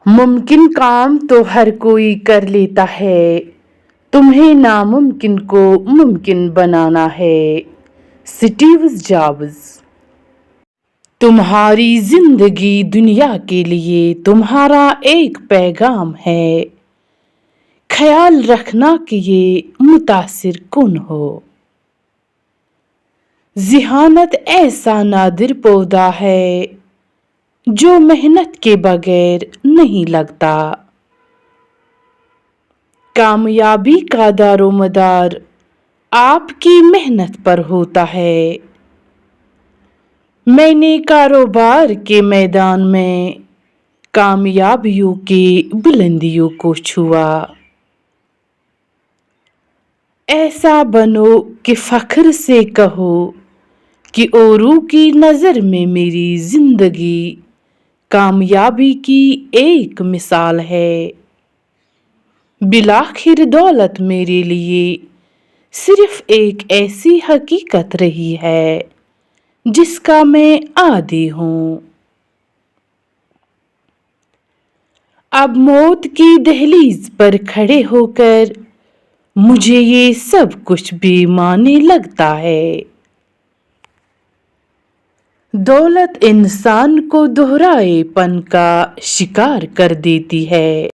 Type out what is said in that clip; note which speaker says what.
Speaker 1: मुमकिन काम तो हर कोई कर लेता है, तुम्हें नामुमकिन को मुमकिन बनाना है। Steve jobs. तुम्हारी जिंदगी दुनिया के लिए तुम्हारा एक पैगाम है, ख्याल रखना कि ये मुतासिर कुन हो। ज़िहानत ऐसा नादिर पौधा है जो मेहनत के बगैर नहीं लगता। कामयाबी का दारोमदार आपकी मेहनत पर होता है। मैंने कारोबार के मैदान में कामयाबियों की बुलंदियों को छुआ। ऐसा बनो कि फख्र से कहो कि औरों की नज़र में मेरी जिंदगी कामयाबी की एक मिसाल है। बिलाखिर दौलत मेरे लिए सिर्फ एक ऐसी हकीकत रही है जिसका मैं आदी हूँ। अब मौत की दहलीज पर खड़े होकर मुझे ये सब कुछ बेमानी लगता है। दौलत इंसान को दोहराएपन का शिकार कर देती है।